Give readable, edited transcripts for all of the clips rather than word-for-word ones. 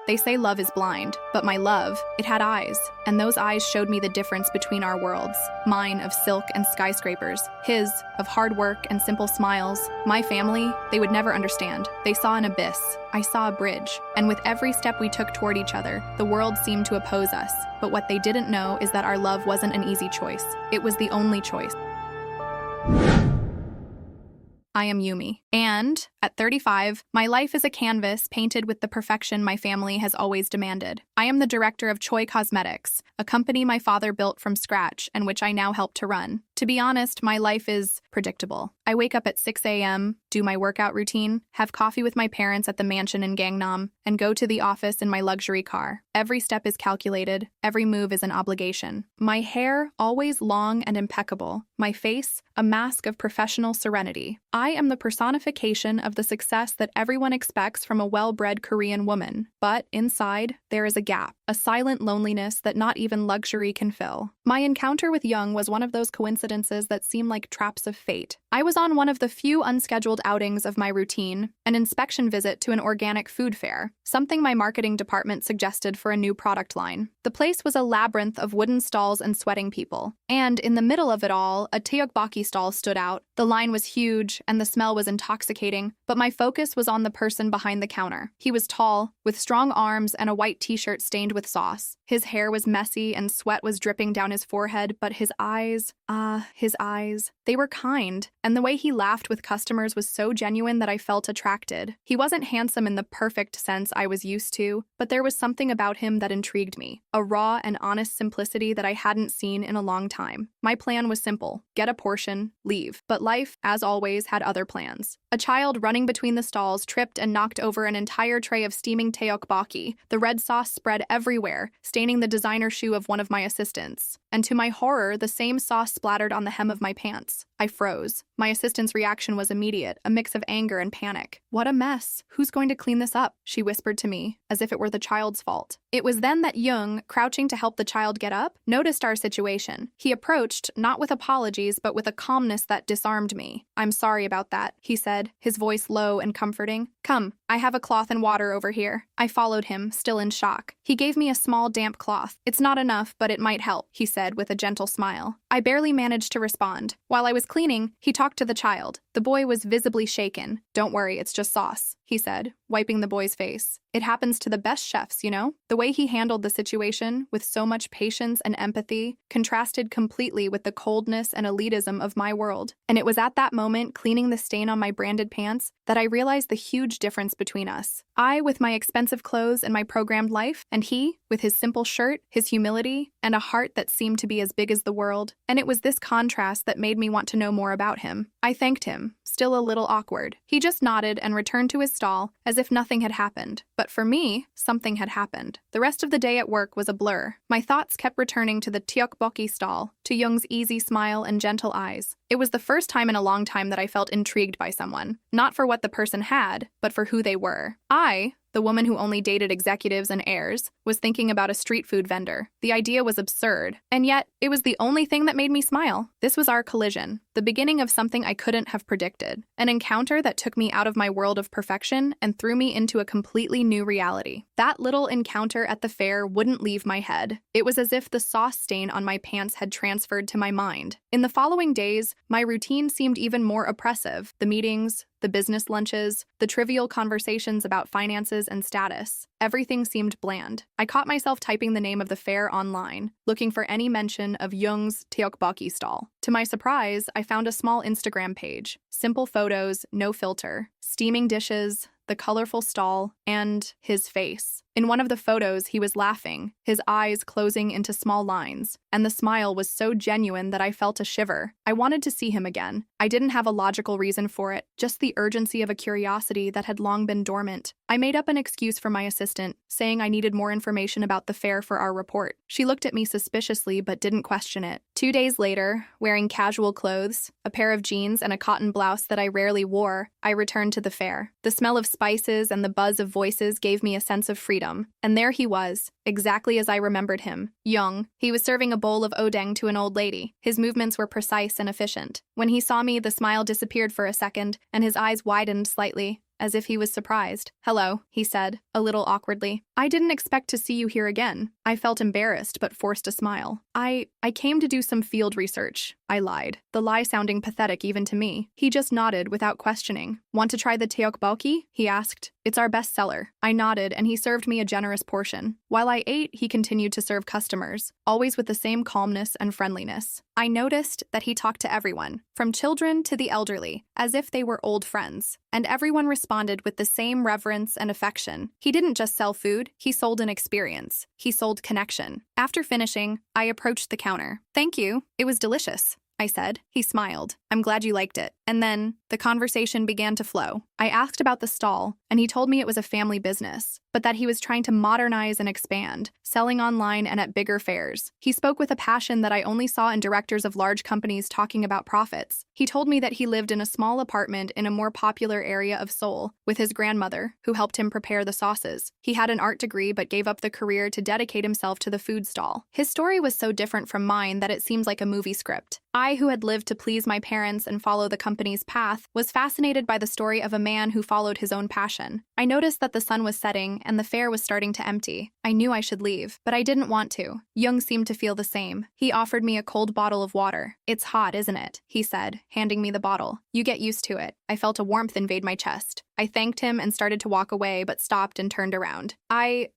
They say love is blind, but my love, it had eyes, and those eyes showed me the difference between our worlds. Mine of silk and skyscrapers, his of hard work and simple smiles. My family, they would never understand. They saw an abyss. I saw a bridge. And with every step we took toward each other, the world seemed to oppose us. But what they didn't know is that our love wasn't an easy choice. It was the only choice. I am Yumi. And, at 35, my life is a canvas painted with the perfection my family has always demanded. I am the director of Choi Cosmetics, a company my father built from scratch and which I now help to run. To be honest, my life is predictable. I wake up at 6 a.m., do my workout routine, have coffee with my parents at the mansion in Gangnam, and go to the office in my luxury car. Every step is calculated, every move is an obligation. My hair, always long and impeccable. My face, a mask of professional serenity. I am the personification of the success that everyone expects from a well-bred Korean woman. But inside, there is a gap, a silent loneliness that not even luxury can fill. My encounter with Jung was one of those coincidences that seem like traps of fate. I was on one of the few unscheduled outings of my routine, an inspection visit to an organic food fair, something my marketing department suggested for a new product line. The place was a labyrinth of wooden stalls and sweating people. And in the middle of it all, a tteokbokki stall stood out. The line was huge, and the smell was intoxicating, but my focus was on the person behind the counter. He was tall, with strong arms and a white t-shirt stained with sauce. His hair was messy and sweat was dripping down his forehead, but his eyes, they were kind, and the way he laughed with customers was so genuine that I felt attracted. He wasn't handsome in the perfect sense I was used to, but there was something about him that intrigued me, a raw and honest simplicity that I hadn't seen in a long time. My plan was simple: get a portion, leave. But life, as always, had other plans. A child running between the stalls tripped and knocked over an entire tray of steaming tteokbokki. The red sauce spread everywhere, staining the designer shoe of one of my assistants. And to my horror, the same sauce splattered on the hem of my pants. I froze. My assistant's reaction was immediate, a mix of anger and panic. "What a mess. Who's going to clean this up?" she whispered to me, as if it were the child's fault. It was then that Jung, crouching to help the child get up, noticed our situation. He approached, not with apologies, but with a calmness that disarmed me. "I'm sorry about that," he said, his voice low and comforting. "Come, I have a cloth and water over here." I followed him, still in shock. He gave me a small damp cloth. "It's not enough, but it might help," he said with a gentle smile. I barely managed to respond. While I was cleaning, he talked to the child. The boy was visibly shaken. "Don't worry, it's just sauce," he said, wiping the boy's face. "It happens to the best chefs, you know?" The way he handled the situation, with so much patience and empathy, contrasted completely with the coldness and elitism of my world. And it was at that moment, cleaning the stain on my branded pants, that I realized the huge difference between us. I, with my expensive clothes and my programmed life, and he, with his simple shirt, his humility, and a heart that seemed to be as big as the world. And it was this contrast that made me want to know more about him. I thanked him, still a little awkward. He just nodded and returned to his stall, as if nothing had happened. But for me, something had happened. The rest of the day at work was a blur. My thoughts kept returning to the tteokbokki stall, to Jung's easy smile and gentle eyes. It was the first time in a long time that I felt intrigued by someone, not for what the person had, but for who they were. I, the woman who only dated executives and heirs, was thinking about a street food vendor. The idea was absurd, and yet it was the only thing that made me smile. This was our collision, the beginning of something I couldn't have predicted, an encounter that took me out of my world of perfection and threw me into a completely new reality. That little encounter at the fair wouldn't leave my head. It was as if the sauce stain on my pants had transferred to my mind. In the following days, my routine seemed even more oppressive. The meetings, the business lunches, the trivial conversations about finances and status. Everything seemed bland. I caught myself typing the name of the fair online, looking for any mention of Jung's tteokbokki stall. To my surprise, I found a small Instagram page. Simple photos, no filter. Steaming dishes, the colorful stall, and his face. In one of the photos, he was laughing, his eyes closing into small lines, and the smile was so genuine that I felt a shiver. I wanted to see him again. I didn't have a logical reason for it, just the urgency of a curiosity that had long been dormant. I made up an excuse for my assistant, saying I needed more information about the fair for our report. She looked at me suspiciously but didn't question it. 2 days later, wearing casual clothes, a pair of jeans and a cotton blouse that I rarely wore, I returned to the fair. The smell of spices and the buzz of voices gave me a sense of freedom. And there he was, exactly as I remembered him, Jung. He was serving a bowl of odeng to an old lady. His movements were precise and efficient. When he saw me, the smile disappeared for a second, and his eyes widened slightly. as if he was surprised. "Hello," he said, a little awkwardly. "I didn't expect to see you here again." I felt embarrassed but forced a smile. I came to do some field research," I lied, the lie sounding pathetic even to me. He just nodded without questioning. "Want to try the tteokbokki?" he asked. "It's our best seller." I nodded, and he served me a generous portion. While I ate, he continued to serve customers, always with the same calmness and friendliness. I noticed that he talked to everyone, from children to the elderly, as if they were old friends, and everyone responded with the same reverence and affection. He didn't just sell food, he sold an experience. He sold connection. After finishing, I approached the counter. "Thank you, it was delicious," I said. He smiled. "I'm glad you liked it." And then, the conversation began to flow. I asked about the stall, and he told me it was a family business, but that he was trying to modernize and expand, selling online and at bigger fairs. He spoke with a passion that I only saw in directors of large companies talking about profits. He told me that he lived in a small apartment in a more popular area of Seoul, with his grandmother, who helped him prepare the sauces. He had an art degree but gave up the career to dedicate himself to the food stall. His story was so different from mine that it seems like a movie script. I, who had lived to please my parents and follow the company's path, was fascinated by the story of a man who followed his own passion. I noticed that the sun was setting and the fair was starting to empty. I knew I should leave, but I didn't want to. Jung seemed to feel the same. He offered me a cold bottle of water. "It's hot, isn't it?" he said, handing me the bottle. "You get used to it." I felt a warmth invade my chest. I thanked him and started to walk away, but stopped and turned around.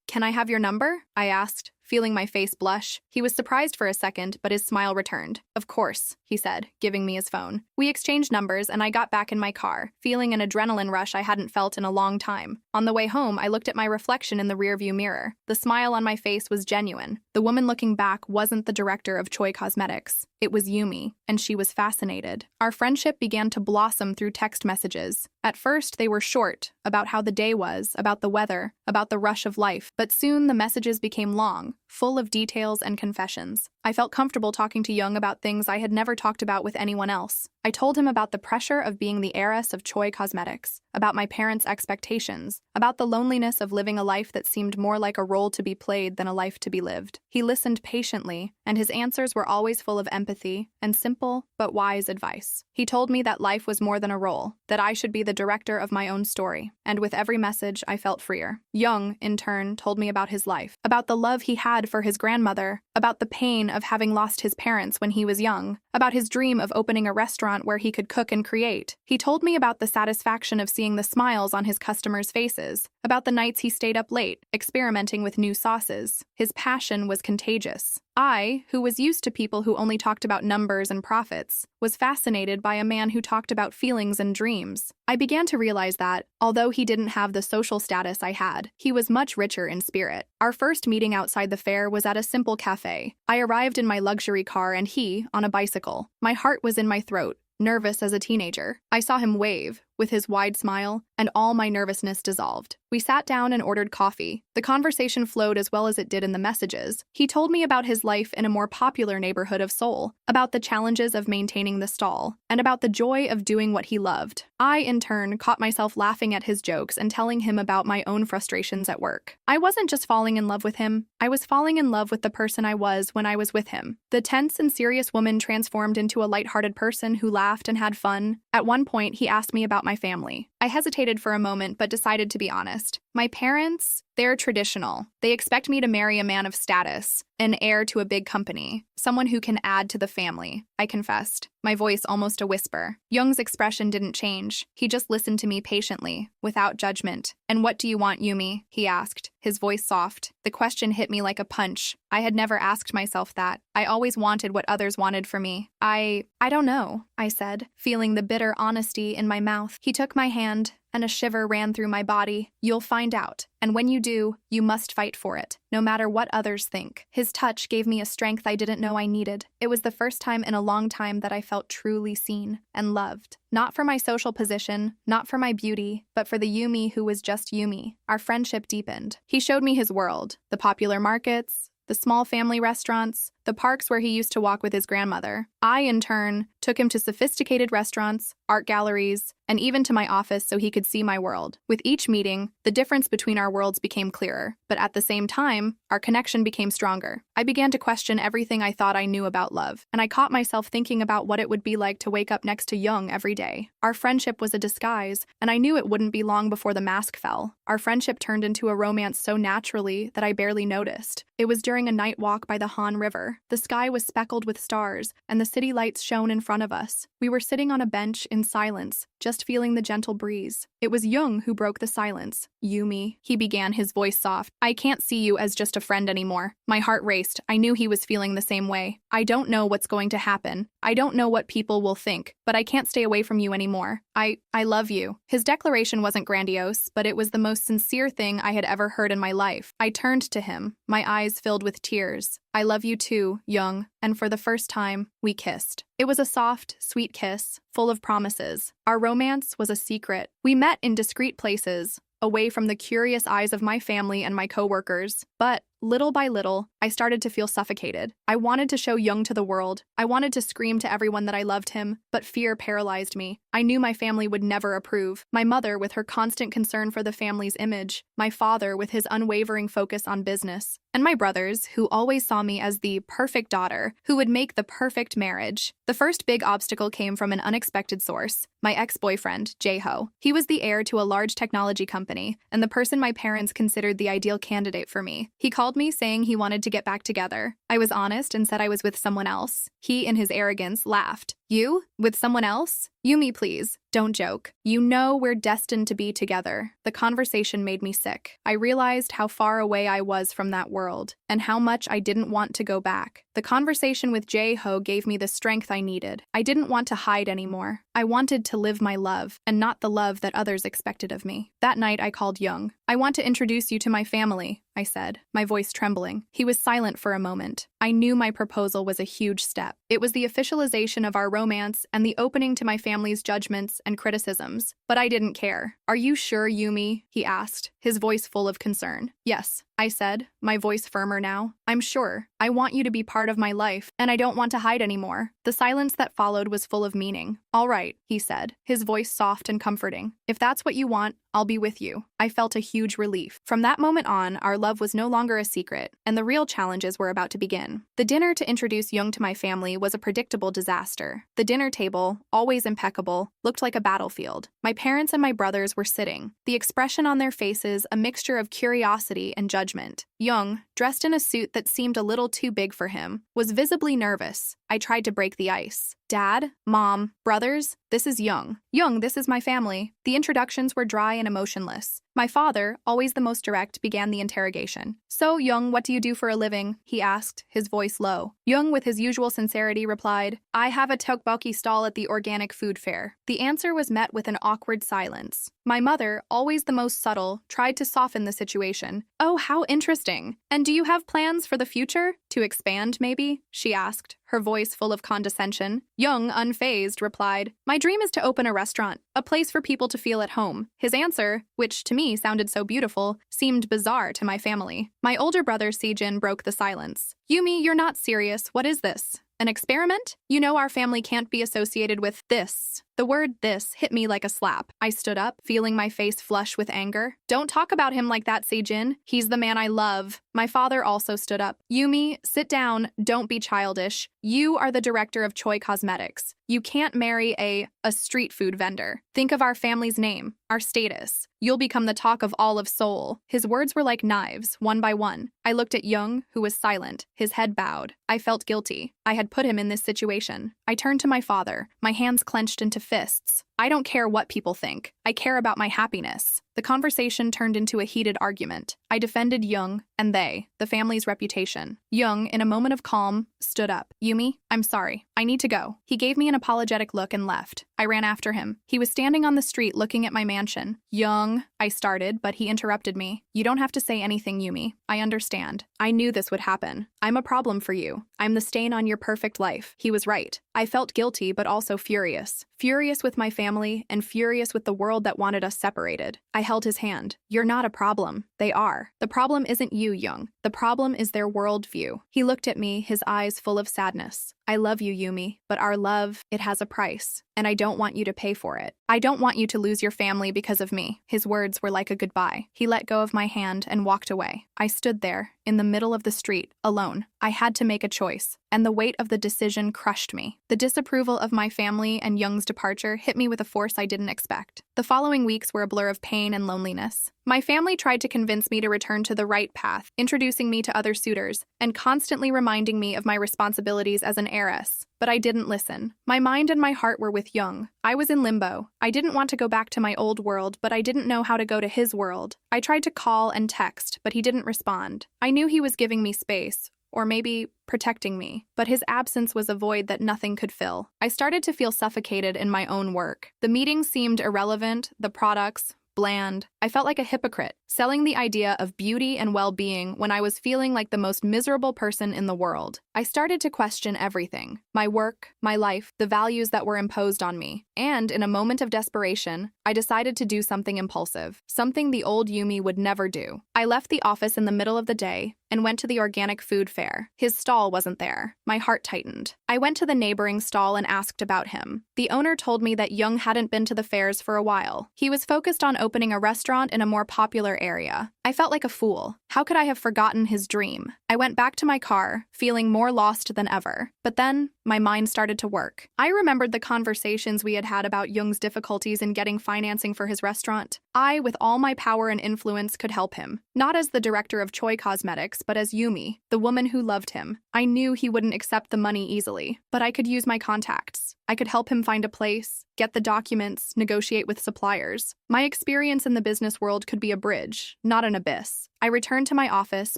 Can I have your number?" I asked, feeling my face blush. He was surprised for a second, but his smile returned. "Of course," he said, giving me his phone. We exchanged numbers, and I got back in my car, feeling an adrenaline rush I hadn't felt in a long time. On the way home, I looked at my reflection in the rearview mirror. The smile on my face was genuine. The woman looking back wasn't the director of Choi Cosmetics. It was Yumi, and she was fascinated. Our friendship began to blossom through text messages. At first, they were short, about how the day was, about the weather, about the rush of life, but soon the messages became long, full of details and confessions. I felt comfortable talking to Jung about things I had never talked about with anyone else. I told him about the pressure of being the heiress of Choi Cosmetics, about my parents' expectations, about the loneliness of living a life that seemed more like a role to be played than a life to be lived. He listened patiently, and his answers were always full of empathy and simple but wise advice. He told me that life was more than a role, that I should be the director of my own story, and with every message, I felt freer. Jung, in turn, told me about his life, about the love he had for his grandmother, about the pain of having lost his parents when he was young, about his dream of opening a restaurant where he could cook and create. He told me about the satisfaction of seeing the smiles on his customers' faces, about the nights he stayed up late, experimenting with new sauces. His passion was contagious. I, who was used to people who only talked about numbers and profits, was fascinated by a man who talked about feelings and dreams. I began to realize that, although he didn't have the social status I had, he was much richer in spirit. Our first meeting outside the fair was at a simple cafe. I arrived in my luxury car and he, on a bicycle. My heart was in my throat, nervous as a teenager. I saw him wave, with his wide smile, and all my nervousness dissolved. We sat down and ordered coffee. The conversation flowed as well as it did in the messages. He told me about his life in a more popular neighborhood of Seoul, about the challenges of maintaining the stall, and about the joy of doing what he loved. I, in turn, caught myself laughing at his jokes and telling him about my own frustrations at work. I wasn't just falling in love with him, I was falling in love with the person I was when I was with him. The tense and serious woman transformed into a lighthearted person who laughed and had fun. At one point, he asked me about my family. I hesitated for a moment but decided to be honest. My parents, they're traditional. They expect me to marry a man of status, an heir to a big company, someone who can add to the family, I confessed, my voice almost a whisper. Jung's expression didn't change. He just listened to me patiently, without judgment. "And what do you want, Yumi?" he asked, his voice soft. The question hit me like a punch. I had never asked myself that. I always wanted what others wanted for me. I don't know, I said, feeling the bitter honesty in my mouth. He took my hand, and a shiver ran through my body. "You'll find out. And when you do, you must fight for it, no matter what others think." His touch gave me a strength I didn't know I needed. It was the first time in a long time that I felt truly seen and loved. Not for my social position, not for my beauty, but for the Yumi who was just Yumi. Our friendship deepened. He showed me his world, the popular markets, the small family restaurants, the parks where he used to walk with his grandmother. I, in turn, took him to sophisticated restaurants, art galleries, and even to my office so he could see my world. With each meeting, the difference between our worlds became clearer, but at the same time, our connection became stronger. I began to question everything I thought I knew about love, and I caught myself thinking about what it would be like to wake up next to Jung every day. Our friendship was a disguise, and I knew it wouldn't be long before the mask fell. Our friendship turned into a romance so naturally that I barely noticed. It was during a night walk by the Han River. The sky was speckled with stars, and the city lights shone in front of us. We were sitting on a bench in silence, just feeling the gentle breeze. It was Jung who broke the silence. "Yumi," he began, his voice soft. "I can't see you as just a friend anymore." My heart raced. I knew he was feeling the same way. "I don't know what's going to happen. I don't know what people will think, but I can't stay away from you anymore. I love you." His declaration wasn't grandiose, but it was the most sincere thing I had ever heard in my life. I turned to him, my eyes filled with tears. "I love you too, Jung," and for the first time, we kissed. It was a soft, sweet kiss, full of promises. Our romance was a secret. We met in discreet places, away from the curious eyes of my family and my coworkers. But little by little, I started to feel suffocated. I wanted to show Jung to the world. I wanted to scream to everyone that I loved him, but fear paralyzed me. I knew my family would never approve. My mother, with her constant concern for the family's image, my father, with his unwavering focus on business, and my brothers, who always saw me as the perfect daughter who would make the perfect marriage. The first big obstacle came from an unexpected source: my ex-boyfriend, Jae-ho. He was the heir to a large technology company, and the person my parents considered the ideal candidate for me. He called me saying he wanted to get back together. I was honest and said I was with someone else. He, in his arrogance, laughed. "You? With someone else? Yumi, please, don't joke. You know we're destined to be together." The conversation made me sick. I realized how far away I was from that world, and how much I didn't want to go back. The conversation with Jae-ho gave me the strength I needed. I didn't want to hide anymore. I wanted to live my love, and not the love that others expected of me. That night, I called Jung. "I want to introduce you to my family," I said, my voice trembling. He was silent for a moment. I knew my proposal was a huge step. It was the officialization of our romance and the opening to my family's judgments and criticisms. But I didn't care. "Are you sure, Yumi?" he asked, his voice full of concern. "Yes," I said, my voice firmer now. "I'm sure. I want you to be part of my life, and I don't want to hide anymore." The silence that followed was full of meaning. "All right," he said, his voice soft and comforting. "If that's what you want, I'll be with you." I felt a huge relief. From that moment on, our love was no longer a secret, and the real challenges were about to begin. The dinner to introduce Jung to my family was a predictable disaster. The dinner table, always impeccable, looked like a battlefield. My parents and my brothers were sitting, the expression on their faces a mixture of curiosity and judgment. Jung, dressed in a suit that seemed a little too big for him, was visibly nervous. I tried to break the ice. "Dad, Mom, brothers, this is Jung. Jung, this is my family." The introductions were dry and emotionless. My father, always the most direct, began the interrogation. "So, Jung, what do you do for a living?" he asked, his voice low. Jung, with his usual sincerity, replied, "I have a tteokbokki stall at the organic food fair." The answer was met with an awkward silence. My mother, always the most subtle, tried to soften the situation. "Oh, how interesting. And do you have plans for the future? To expand, maybe?" she asked, her voice full of condescension. Jung, unfazed, replied, "My dream is to open a restaurant, a place for people to feel at home." His answer, which to me sounded so beautiful, seemed bizarre to my family. My older brother Sejin broke the silence. "Yumi, you're not serious. What is this? An experiment? You know our family can't be associated with this." The word "this" hit me like a slap. I stood up, feeling my face flush with anger. "Don't talk about him like that, Sejin. He's the man I love." My father also stood up. "Yumi, sit down. Don't be childish. You are the director of Choi Cosmetics. You can't marry a street food vendor. Think of our family's name, our status. You'll become the talk of all of Seoul." His words were like knives, one by one. I looked at Jung, who was silent, his head bowed. I felt guilty. I had put him in this situation. I turned to my father, my hands clenched into fists. "I don't care what people think. I care about my happiness." The conversation turned into a heated argument. I defended Jung, and they, the family's reputation. Jung, in a moment of calm, stood up. "Yumi, I'm sorry. I need to go." He gave me an apologetic look and left. I ran after him. He was standing on the street looking at my mansion. Jung, I started, but he interrupted me. You don't have to say anything, Yumi. I understand. I knew this would happen. I'm a problem for you. I'm the stain on your perfect life. He was right. I felt guilty, but also furious. Furious with my family and furious with the world that wanted us separated. I held his hand. You're not a problem. They are. The problem isn't you, Jung. The problem is their worldview. He looked at me, his eyes full of sadness. I love you, Yumi, but our love, it has a price, and I don't want you to pay for it. I don't want you to lose your family because of me. His words were like a goodbye. He let go of my hand and walked away. I stood there, in the middle of the street, alone. I had to make a choice, and the weight of the decision crushed me. The disapproval of my family and Jung's departure hit me with a force I didn't expect. The following weeks were a blur of pain and loneliness. My family tried to convince me to return to the right path, introducing me to other suitors, and constantly reminding me of my responsibilities as an heiress. But I didn't listen. My mind and my heart were with Jung. I was in limbo. I didn't want to go back to my old world, but I didn't know how to go to his world. I tried to call and text, but he didn't respond. I knew he was giving me space, or maybe protecting me, but his absence was a void that nothing could fill. I started to feel suffocated in my own work. The meetings seemed irrelevant, the products bland. I felt like a hypocrite, selling the idea of beauty and well-being when I was feeling like the most miserable person in the world. I started to question everything: my work, my life, the values that were imposed on me. And in a moment of desperation, I decided to do something impulsive, something the old Yumi would never do. I left the office in the middle of the day and went to the organic food fair. His stall wasn't there. My heart tightened. I went to the neighboring stall and asked about him. The owner told me that Jung hadn't been to the fairs for a while. He was focused on opening a restaurant in a more popular area. I felt like a fool. How could I have forgotten his dream? I went back to my car, feeling more lost than ever. But then, my mind started to work. I remembered the conversations we had had about Jung's difficulties in getting financing for his restaurant. I, with all my power and influence, could help him. Not as the director of Choi Cosmetics, but as Yumi, the woman who loved him. I knew he wouldn't accept the money easily, but I could use my contacts. I could help him find a place, get the documents, negotiate with suppliers. My experience in the business world could be a bridge, not an abyss. I returned to my office,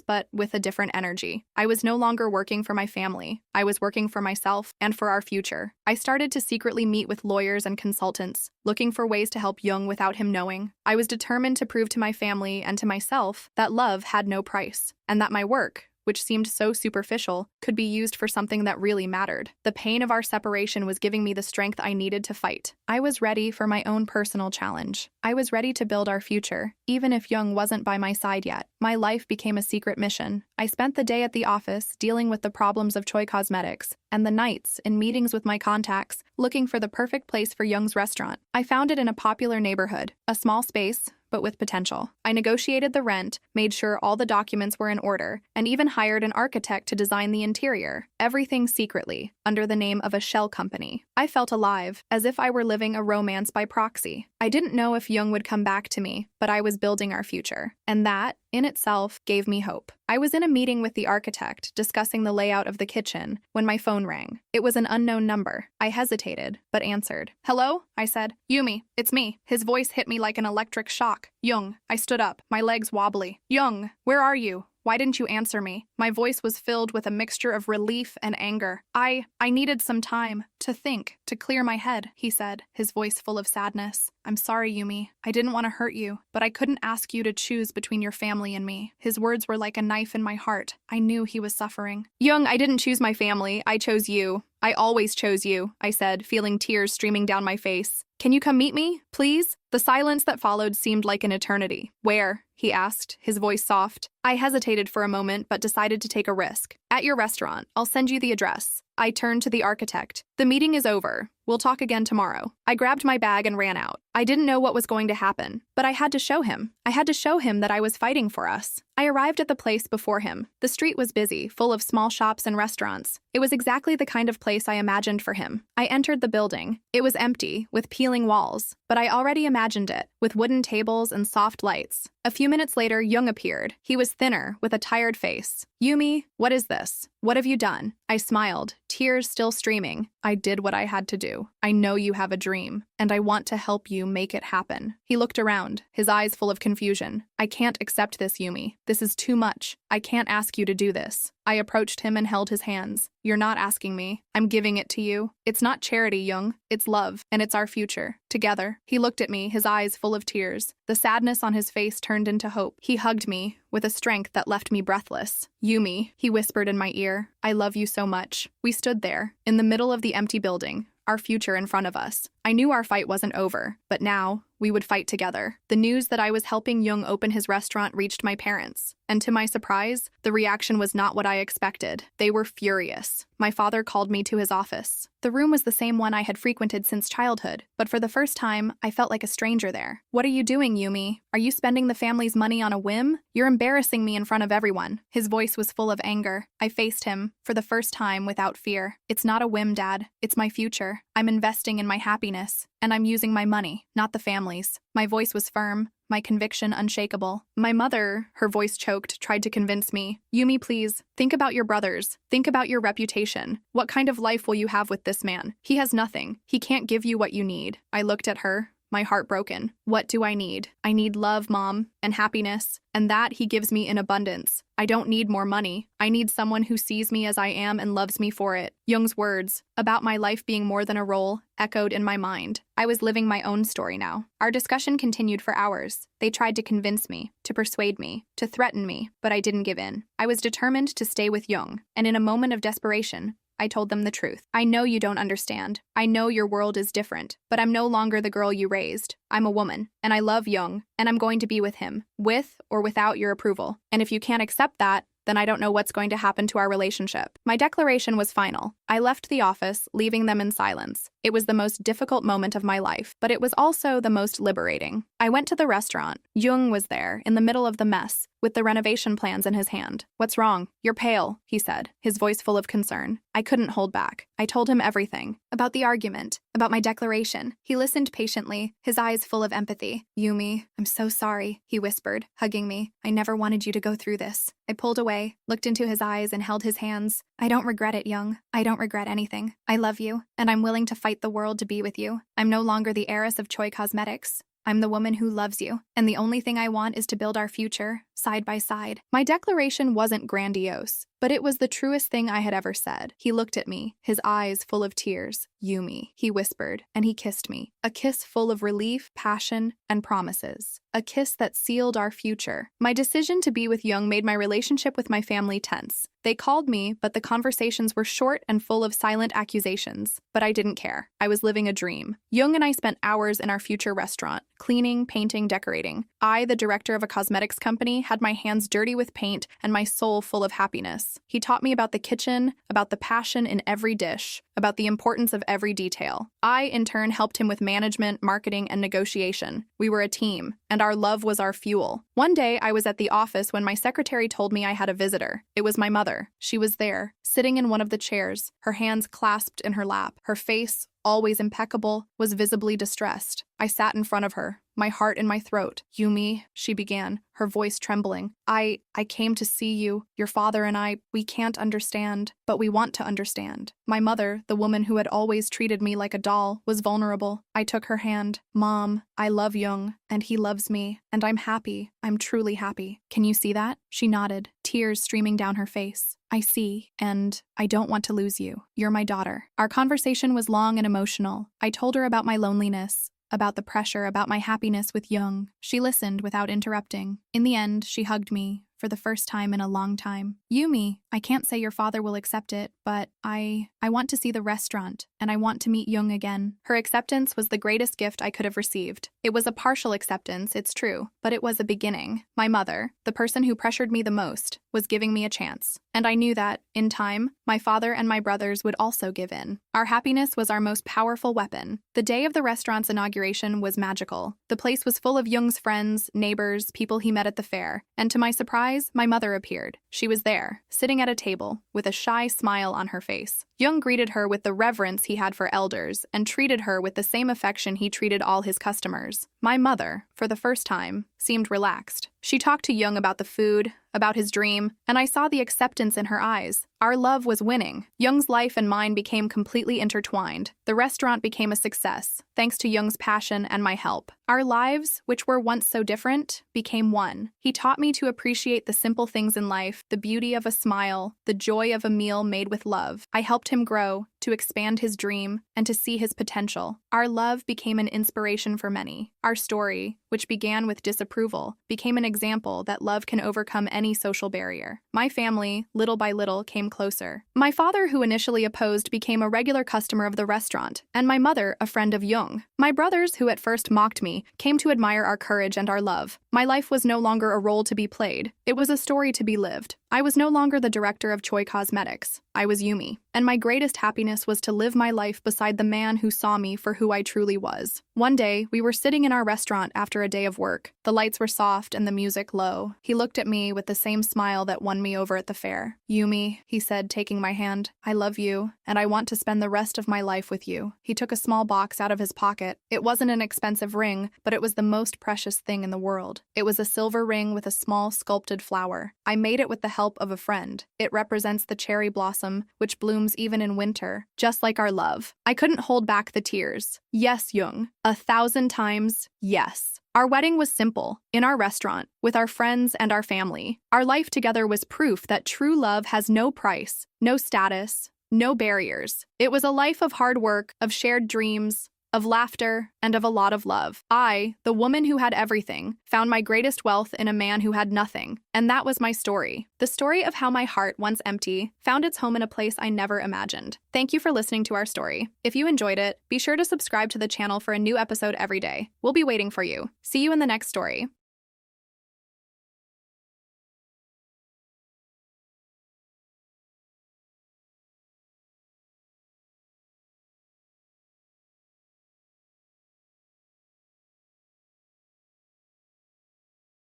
but with a different energy. I was no longer working for my family. I was working for myself and for our future. I started to secretly meet with lawyers and consultants, looking for ways to help Jung without him knowing. I was determined to prove to my family and to myself that love had no price, and that my work, which seemed so superficial, could be used for something that really mattered. The pain of our separation was giving me the strength I needed to fight. I was ready for my own personal challenge. I was ready to build our future, even if Jung wasn't by my side yet. My life became a secret mission. I spent the day at the office dealing with the problems of Choi Cosmetics, and the nights in meetings with my contacts, looking for the perfect place for Jung's restaurant. I found it in a popular neighborhood, a small space, but with potential. I negotiated the rent, made sure all the documents were in order, and even hired an architect to design the interior. Everything secretly, under the name of a shell company. I felt alive, as if I were living a romance by proxy. I didn't know if Jung would come back to me, but I was building our future. And that, in itself, gave me hope. I was in a meeting with the architect, discussing the layout of the kitchen, when my phone rang. It was an unknown number. I hesitated, but answered. "Hello?" I said. "Yumi, it's me." His voice hit me like an electric shock. "Jung." I stood up, my legs wobbly. "Jung, where are you? Why didn't you answer me?" My voice was filled with a mixture of relief and anger. I needed some time to think, to clear my head," he said, his voice full of sadness. "I'm sorry, Yumi. I didn't want to hurt you, but I couldn't ask you to choose between your family and me." His words were like a knife in my heart. I knew he was suffering. "Jung, I didn't choose my family. I chose you. I always chose you," I said, feeling tears streaming down my face. "Can you come meet me, please?" The silence that followed seemed like an eternity. "Where?" he asked, his voice soft. I hesitated for a moment, but decided to take a risk. "At your restaurant. I'll send you the address." I turned to the architect. "The meeting is over. We'll talk again tomorrow." I grabbed my bag and ran out. I didn't know what was going to happen, but I had to show him. I had to show him that I was fighting for us. I arrived at the place before him. The street was busy, full of small shops and restaurants. It was exactly the kind of place I imagined for him. I entered the building. It was empty, with peeling walls, but I already imagined it, with wooden tables and soft lights. A few minutes later, Jung appeared. He was thinner, with a tired face. "Yumi, what is this? What have you done?" I smiled, tears still streaming. "I did what I had to do. I know you have a dream, and I want to help you make it happen." He looked around, his eyes full of confusion. I can't accept this, Yumi. This is too much. I can't ask you to do this. I approached him and held his hands. You're not asking me. I'm giving it to you. It's not charity, Jung. It's love, and it's our future. Together. He looked at me, his eyes full of tears. The sadness on his face turned into hope. He hugged me with a strength that left me breathless. Yumi, he whispered in my ear, I love you so much. We stood there, in the middle of the empty building, our future in front of us. I knew our fight wasn't over, but now we would fight together. The news that I was helping Jung open his restaurant reached my parents, and to my surprise, the reaction was not what I expected. They were furious. My father called me to his office. The room was the same one I had frequented since childhood, but for the first time, I felt like a stranger there. What are you doing, Yumi? Are you spending the family's money on a whim? You're embarrassing me in front of everyone. His voice was full of anger. I faced him, for the first time, without fear. It's not a whim, Dad. It's my future. I'm investing in my happiness, and I'm using my money, not the family's. My voice was firm, my conviction unshakable. My mother, her voice choked, tried to convince me. Yumi, please, think about your brothers. Think about your reputation. What kind of life will you have with this man? He has nothing. He can't give you what you need. I looked at her, my heart broken. What do I need? I need love, Mom, and happiness, and that he gives me in abundance. I don't need more money. I need someone who sees me as I am and loves me for it. Jung's words, about my life being more than a role, echoed in my mind. I was living my own story now. Our discussion continued for hours. They tried to convince me, to persuade me, to threaten me, but I didn't give in. I was determined to stay with Jung, and in a moment of desperation, I told them the truth. I know you don't understand. I know your world is different, but I'm no longer the girl you raised. I'm a woman, and I love Jung, and I'm going to be with him, with or without your approval. And if you can't accept that, then I don't know what's going to happen to our relationship. My declaration was final. I left the office, leaving them in silence. It was the most difficult moment of my life, but it was also the most liberating. I went to the restaurant. Jung was there, in the middle of the mess, with the renovation plans in his hand. What's wrong? You're pale, he said, his voice full of concern. I couldn't hold back. I told him everything. About the argument, about my declaration. He listened patiently, his eyes full of empathy. Yumi, I'm so sorry, he whispered, hugging me. I never wanted you to go through this. I pulled away, looked into his eyes, and held his hands. I don't regret it, Jung. I don't regret anything. I love you, and I'm willing to fight the world to be with you. I'm no longer the heiress of Choi Cosmetics. I'm the woman who loves you, and the only thing I want is to build our future, side by side. My declaration wasn't grandiose, but it was the truest thing I had ever said. He looked at me, his eyes full of tears. Yumi, he whispered, and he kissed me. A kiss full of relief, passion, and promises. A kiss that sealed our future. My decision to be with Jung made my relationship with my family tense. They called me, but the conversations were short and full of silent accusations. But I didn't care. I was living a dream. Jung and I spent hours in our future restaurant, cleaning, painting, decorating. I, the director of a cosmetics company, had my hands dirty with paint and my soul full of happiness. He taught me about the kitchen, about the passion in every dish, about the importance of every detail. I, in turn, helped him with management, marketing, and negotiation. We were a team, and our love was our fuel. One day, I was at the office when my secretary told me I had a visitor. It was my mother. She was there, sitting in one of the chairs, her hands clasped in her lap. Her face, always impeccable, was visibly distressed. I sat in front of her, my heart in my throat. Yumi, she began, her voice trembling. I came to see you. Your father and I, we can't understand, but we want to understand. My mother, the woman who had always treated me like a doll, was vulnerable. I took her hand. Mom, I love Jung, and he loves me, and I'm happy. I'm truly happy. Can you see that? She nodded, tears streaming down her face. I see, and I don't want to lose you. You're my daughter. Our conversation was long and emotional. I told her about my loneliness, about the pressure, about my happiness with Jung. She listened without interrupting. In the end, she hugged me, for the first time in a long time. Yumi, I can't say your father will accept it, but I want to see the restaurant, and I want to meet Jung again. Her acceptance was the greatest gift I could have received. It was a partial acceptance, it's true, but it was a beginning. My mother, the person who pressured me the most, was giving me a chance. And I knew that, in time, my father and my brothers would also give in. Our happiness was our most powerful weapon. The day of the restaurant's inauguration was magical. The place was full of Jung's friends, neighbors, people he met at the fair, and to my surprise, my mother appeared. She was there, sitting at a table, with a shy smile on her face. Jung greeted her with the reverence he had for elders, and treated her with the same affection he treated all his customers. My mother, for the first time, seemed relaxed. She talked to Jung about the food, about his dream, and I saw the acceptance in her eyes. Our love was winning. Jung's life and mine became completely intertwined. The restaurant became a success, thanks to Jung's passion and my help. Our lives, which were once so different, became one. He taught me to appreciate the simple things in life, the beauty of a smile, the joy of a meal made with love. I helped him grow, to expand his dream, and to see his potential. Our love became an inspiration for many. Our story, which began with disapproval, became an example that love can overcome any social barrier. My family, little by little, came closer. My father, who initially opposed, became a regular customer of the restaurant, and my mother, a friend of Jung. My brothers, who at first mocked me, came to admire our courage and our love. My life was no longer a role to be played. It was a story to be lived. I was no longer the director of Choi Cosmetics. I was Yumi, and my greatest happiness was to live my life beside the man who saw me for who I truly was. One day, we were sitting in our restaurant after a day of work. The lights were soft and the music low. He looked at me with the same smile that won me over at the fair. "Yumi," he said, taking my hand, "I love you, and I want to spend the rest of my life with you." He took a small box out of his pocket. It wasn't an expensive ring, but it was the most precious thing in the world. It was a silver ring with a small sculpted flower. I made it with the help of a friend. It represents the cherry blossom, which blooms even in winter, just like our love. I couldn't hold back the tears. Yes, Jung. 1,000 times, yes. Our wedding was simple, in our restaurant, with our friends and our family. Our life together was proof that true love has no price, no status, no barriers. It was a life of hard work, of shared dreams, of laughter, and of a lot of love. I, the woman who had everything, found my greatest wealth in a man who had nothing. And that was my story. The story of how my heart, once empty, found its home in a place I never imagined. Thank you for listening to our story. If you enjoyed it, be sure to subscribe to the channel for a new episode every day. We'll be waiting for you. See you in the next story.